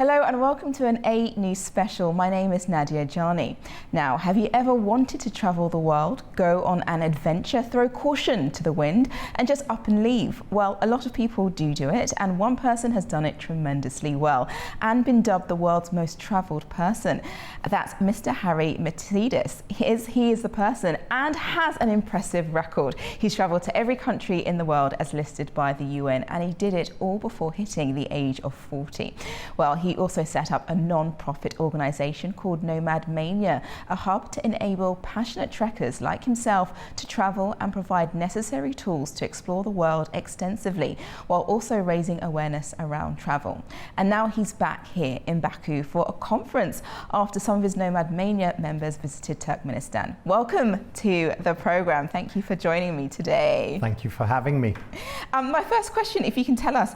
Hello and welcome to an A News special. My name is Nadia, Gyane. Now, have you ever wanted to travel the world, go on an adventure, throw caution to the wind and just up and leave? Well, a lot of people do it, and one person has done it tremendously well and been dubbed the world's most travelled person. That's Mr. Harry Mitsidis. He is the person and has an impressive record. He's travelled to every country in the world as listed by the UN, and he did it all before hitting the age of 40. Well, he also set up a non-profit organisation called NomadMania, a hub to enable passionate trekkers like himself to travel and provide necessary tools to explore the world extensively, while also raising awareness around travel. And now he's back here in Baku for a conference after some of his NomadMania members visited Turkmenistan. Welcome to the programme. Thank you for joining me today. Thank you for having me. My first question, if you can tell us,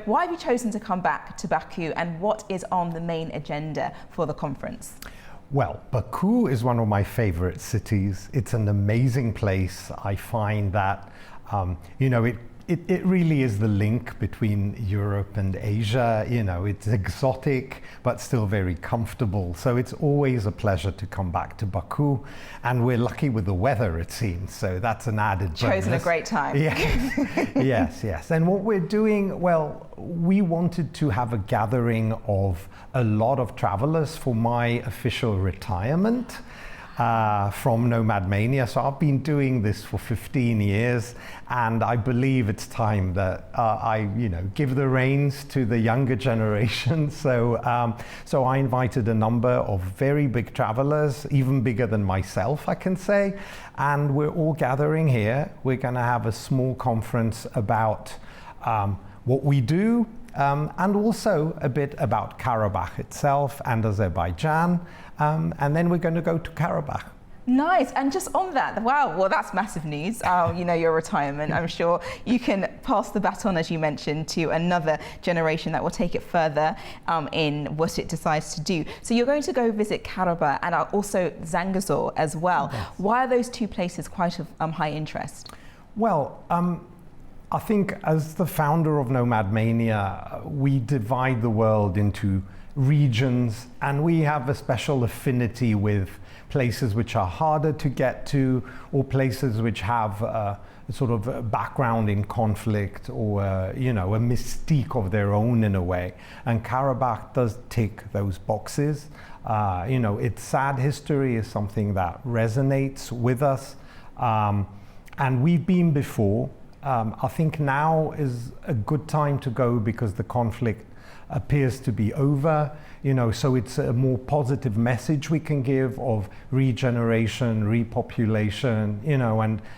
why have you chosen to come back to Baku and what is on the main agenda for the conference? Well, Baku is one of my favorite cities. It's an amazing place. I find that, it really is the link between Europe and Asia. It's exotic, but still very comfortable. So it's always a pleasure to come back to Baku. And we're lucky with the weather, it seems. So that's an added bonus. Chosen a great time. Yeah. Yes. And what we're doing, well, we wanted to have a gathering of a lot of travelers for my official retirement from NomadMania. So I've been doing this for 15 years, and I believe it's time that I give the reins to the younger generation. So I invited a number of very big travelers, even bigger than myself, I can say, and we're all gathering here. We're going to have a small conference about what we do, and also a bit about Karabakh itself and Azerbaijan, and then we're going to go to Karabakh. Nice. And just on that, wow, well, that's massive news. Your retirement. I'm sure you can pass the baton, as you mentioned, to another generation that will take it further in what it decides to do. So you're going to go visit Karabakh and also Zangezur as well. Yes. Why are those two places quite of high interest? Well, I think as the founder of NomadMania, we divide the world into regions, and we have a special affinity with places which are harder to get to, or places which have a sort of a background in conflict, or a mystique of their own in a way. And Karabakh does tick those boxes. Its sad history is something that resonates with us, and we've been before. I think now is a good time to go because the conflict appears to be over, so it's a more positive message we can give of regeneration, repopulation,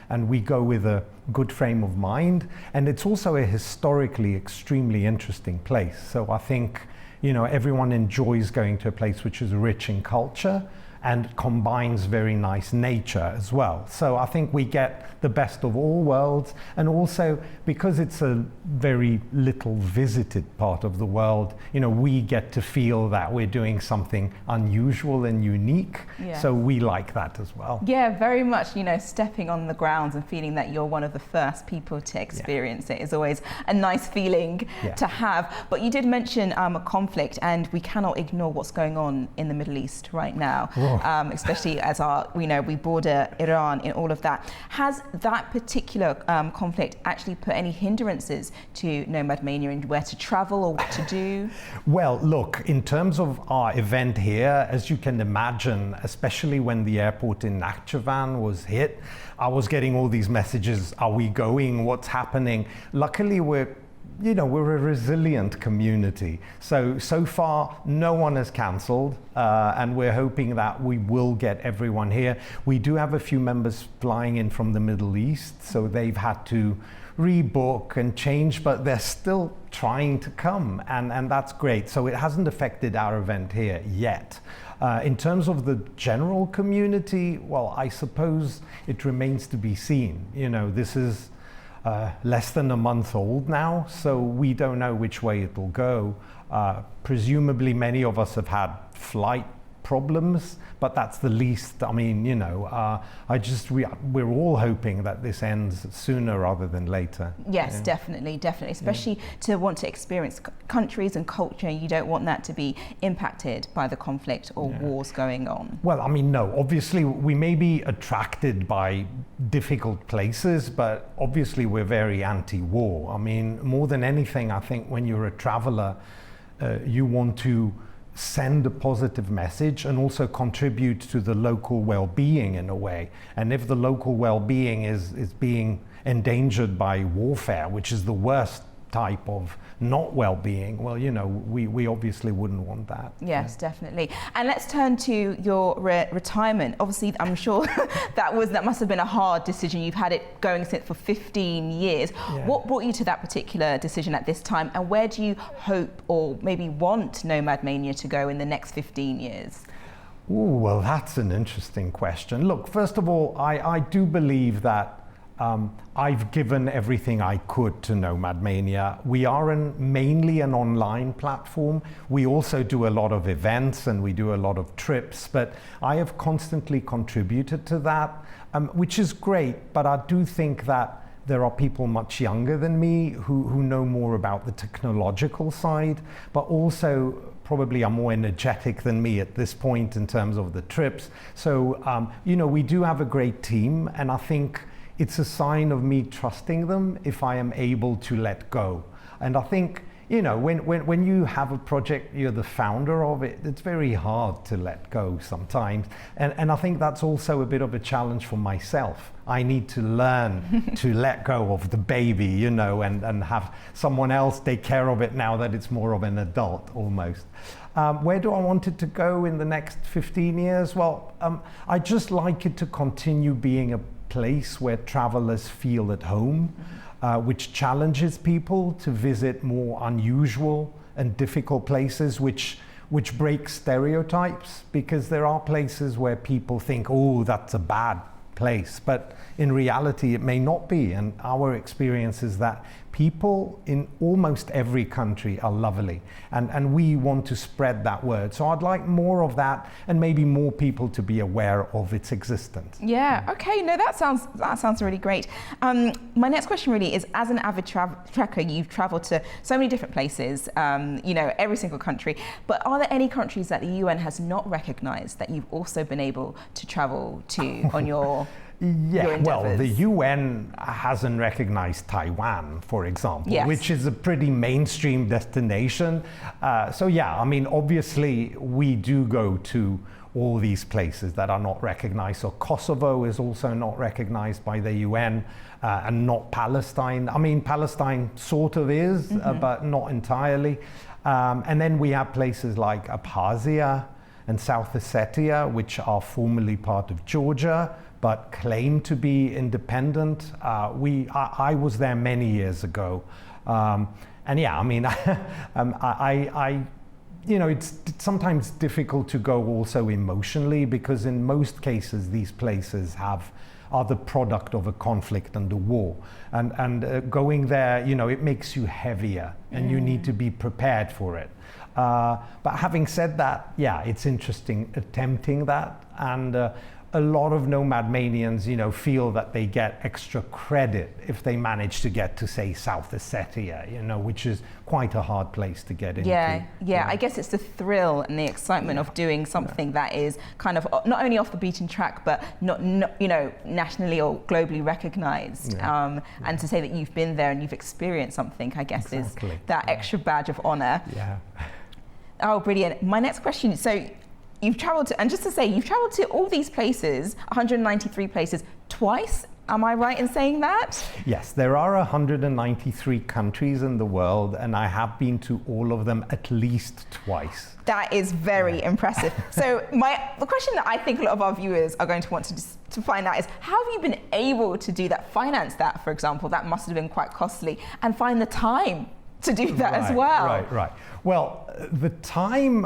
and we go with a good frame of mind. And it's also a historically extremely interesting place. So I think, everyone enjoys going to a place which is rich in culture and combines very nice nature as well. So I think we get the best of all worlds, and also because it's a very little visited part of the world, we get to feel that we're doing something unusual and unique. Yeah. So we like that as well. Yeah, very much, stepping on the ground and feeling that you're one of the first people to experience it is always a nice feeling to have. But you did mention a conflict, and we cannot ignore what's going on in the Middle East right now. Especially as we border Iran in all of that. Has that particular conflict actually put any hindrances to NomadMania and where to travel or what to do? Well, look, in terms of our event here, as you can imagine, especially when the airport in Nakhchivan was hit, I was getting all these messages, are we going, what's happening? Luckily, we're a resilient community. So far, no one has cancelled, and we're hoping that we will get everyone here. We do have a few members flying in from the Middle East, so they've had to rebook and change, but they're still trying to come, and that's great. So it hasn't affected our event here yet. In terms of the general community, well, I suppose it remains to be seen. This is less than a month old now, so we don't know which way it will go. Presumably many of us have had flight problems, but that's the least. I mean, you know, we're all hoping that this ends sooner rather than later. Yes, definitely, especially to want to experience countries and culture. You don't want that to be impacted by the conflict or wars going on. Well, I mean, no, obviously we may be attracted by difficult places, but obviously we're very anti-war. I mean, more than anything, I think when you're a traveler, you want to send a positive message and also contribute to the local well-being in a way. And if the local well-being is being endangered by warfare, which is the worst type of not well-being, well, you know, we obviously wouldn't want that. Yes, definitely. And let's turn to your retirement. Obviously, I'm sure that must have been a hard decision. You've had it going since for 15 years. Yeah. What brought you to that particular decision at this time, and where do you hope or maybe want NomadMania to go in the next 15 years? Oh, well, that's an interesting question. Look, first of all, I do believe that I've given everything I could to NomadMania. We are mainly an online platform. We also do a lot of events and we do a lot of trips, but I have constantly contributed to that, which is great, but I do think that there are people much younger than me who know more about the technological side, but also probably are more energetic than me at this point in terms of the trips. So, you know, we do have a great team, and I think it's a sign of me trusting them if I am able to let go. And I think, you know, when you have a project, you're the founder of it, it's very hard to let go sometimes. And I think that's also a bit of a challenge for myself. I need to learn to let go of the baby, you know, and have someone else take care of it now that it's more of an adult almost. Where do I want it to go in the next 15 years? Well, I just like it to continue being a place where travelers feel at home, which challenges people to visit more unusual and difficult places, which breaks stereotypes, because there are places where people think, oh, that's a bad place, but in reality it may not be. And our experience is that people in almost every country are lovely, and we want to spread that word. So I'd like more of that, and maybe more people to be aware of its existence. Yeah, okay, no, that sounds really great. My next question really is, as an avid tracker, you've traveled to so many different places, you know, every single country, but are there any countries that the UN has not recognized that you've also been able to travel to on your Yeah, well, the UN hasn't recognized Taiwan, for example, yes, which is a pretty mainstream destination. So yeah, I mean, obviously we do go to all these places that are not recognized. So Kosovo is also not recognized by the UN, and not Palestine. I mean, Palestine sort of is, but not entirely. And then we have places like Abkhazia and South Ossetia, which are formerly part of Georgia, but claim to be independent. I was there many years ago. And yeah, I mean, you know, it's sometimes difficult to go also emotionally, because in most cases, these places are the product of a conflict and a war. And going there, you know, it makes you heavier, and you need to be prepared for it. But having said that, yeah, it's interesting attempting that. And a lot of NomadManians, you know, feel that they get extra credit if they manage to get to, say, South Ossetia, you know, which is quite a hard place to get into. Yeah, I guess it's the thrill and the excitement of doing something that is kind of not only off the beaten track, but not you know, nationally or globally recognized. And to say that you've been there and you've experienced something, I guess, is that extra badge of honor. Yeah. Oh, brilliant. My next question, so you've traveled to, and just to say, you've traveled to all these places, 193 places, twice. Am I right in saying that? Yes, there are 193 countries in the world, and I have been to all of them at least twice. That is very impressive. So the question that I think a lot of our viewers are going to want to find out is, how have you been able to do that, finance that, for example? That must have been quite costly, and find the time to do that as well. Right. Well, the time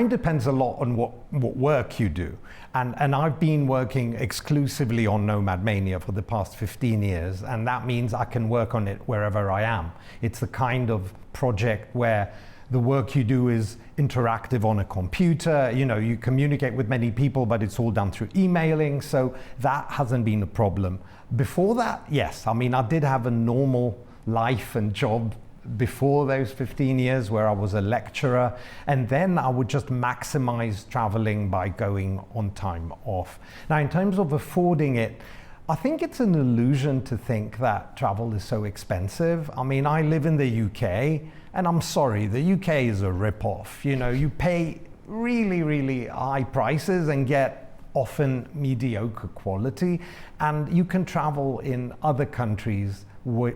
depends a lot on what work you do. And I've been working exclusively on NomadMania for the past 15 years, and that means I can work on it wherever I am. It's the kind of project where the work you do is interactive on a computer. You know, you communicate with many people, but it's all done through emailing, so that hasn't been a problem. Before that, yes, I mean, I did have a normal life and job before those 15 years where I was a lecturer, and then I would just maximize traveling by going on time off. Now, in terms of affording it, I think it's an illusion to think that travel is so expensive. I mean, I live in the UK, and I'm sorry, the UK is a rip-off. You know, you pay really, really high prices and get often mediocre quality, and you can travel in other countries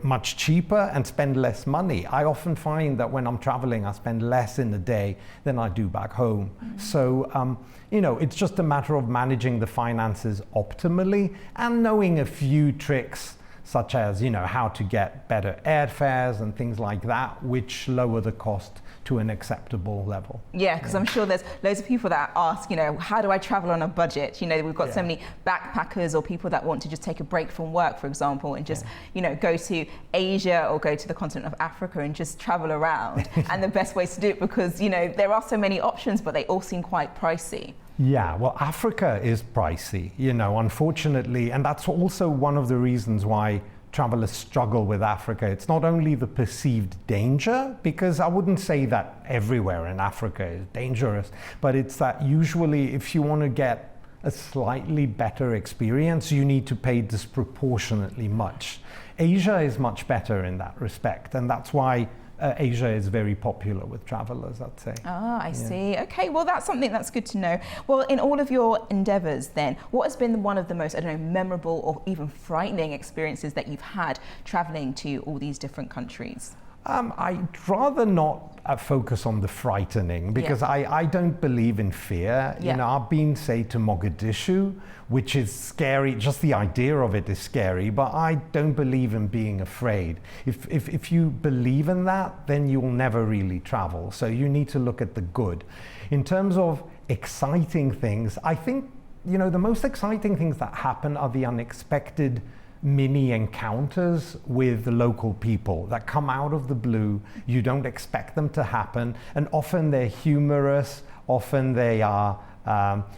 much cheaper and spend less money. I often find that when I'm traveling, I spend less in a day than I do back home. Mm-hmm. So, you know, it's just a matter of managing the finances optimally and knowing a few tricks, such as, you know, how to get better airfares and things like that, which lower the cost to an acceptable level. Yeah, because I'm sure there's loads of people that ask, you know, how do I travel on a budget? You know, we've got so many backpackers or people that want to just take a break from work, for example, and just, you know, go to Asia or go to the continent of Africa and just travel around. And the best ways to do it, because, you know, there are so many options, but they all seem quite pricey. Yeah, well, Africa is pricey, you know, unfortunately, and that's also one of the reasons why travelers struggle with Africa. It's not only the perceived danger, because I wouldn't say that everywhere in Africa is dangerous, but it's that usually if you want to get a slightly better experience, you need to pay disproportionately much. Asia is much better in that respect, and that's why Asia is very popular with travelers, I'd say. Ah, I see. Okay, well, that's something that's good to know. Well, in all of your endeavors then, what has been one of the most, I don't know, memorable or even frightening experiences that you've had traveling to all these different countries? I'd rather not focus on the frightening, because I don't believe in fear. You know, I've been, say, to Mogadishu, which is scary. Just the idea of it is scary, but I don't believe in being afraid. If you believe in that, then you'll never really travel. So you need to look at the good. In terms of exciting things, I think, you know, the most exciting things that happen are the unexpected mini encounters with the local people that come out of the blue. You don't expect them to happen, and often they're humorous, often they are,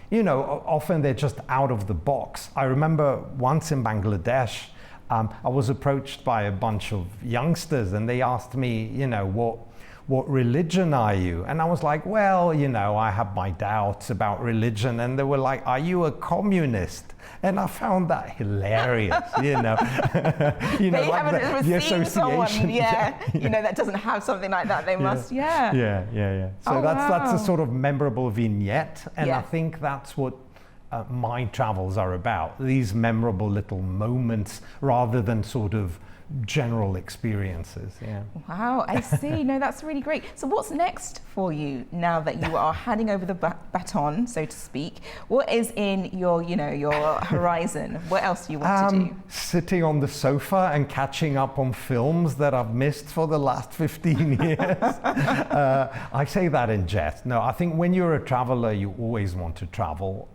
you know, often they're just out of the box. I remember once in Bangladesh, I was approached by a bunch of youngsters, and they asked me, you know, what religion are you? And I was like, well, you know, I have my doubts about religion. And they were like, are you a communist? And I found that hilarious, you know. You know, they like haven't the association. Someone, yeah, you know, that doesn't have something like that. They must, So that's a sort of memorable vignette. And I think that's what my travels are about. These memorable little moments rather than sort of general experiences. Wow, I see. No, that's really great. So what's next for you now that you are handing over the baton, so to speak? What is in your, you know, your horizon? What else do you want to do? Sitting on the sofa and catching up on films that I've missed for the last 15 years. I say that in jest. No, I think when you're a traveler, you always want to travel.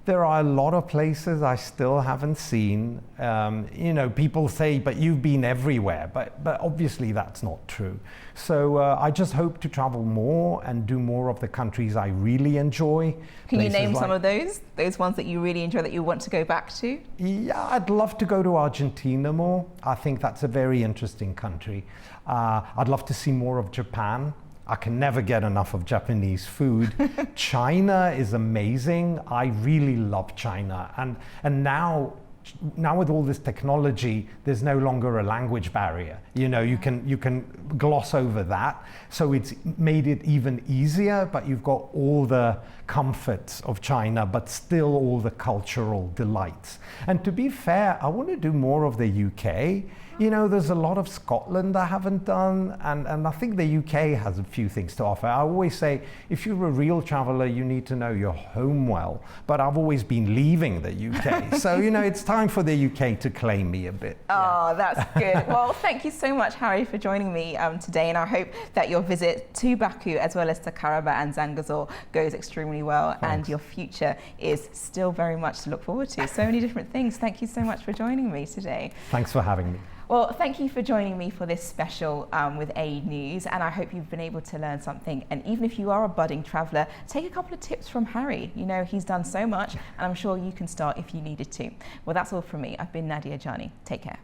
There are a lot of places I still haven't seen. You know, people say, but you've been everywhere, but obviously that's not true. So I just hope to travel more and do more of the countries I really enjoy. Can you name some of those ones that you really enjoy that you want to go back to? Yeah, I'd love to go to Argentina more. I think that's a very interesting country. I'd love to see more of Japan. I can never get enough of Japanese food. China is amazing. I really love China. And now with all this technology, there's no longer a language barrier. You know, you can gloss over that. So it's made it even easier, but you've got all the comforts of China, but still all the cultural delights. And to be fair, I want to do more of the UK. You know, there's a lot of Scotland I haven't done, and I think the UK has a few things to offer. I always say, if you're a real traveler, you need to know your home well. But I've always been leaving the UK. So, you know, it's time for the UK to claim me a bit. Oh, that's good. Well, thank you so much, Harry, for joining me today. And I hope that your visit to Baku, as well as to Karabakh and Zangezur, goes extremely well. Thanks. And your future is still very much to look forward to. So many different things. Thank you so much for joining me today. Thanks for having me. Well, thank you for joining me for this special with News, and I hope you've been able to learn something. And even if you are a budding traveller, take a couple of tips from Harry. You know, he's done so much, and I'm sure you can start if you needed to. Well, that's all from me. I've been Nadia Gyane. Take care.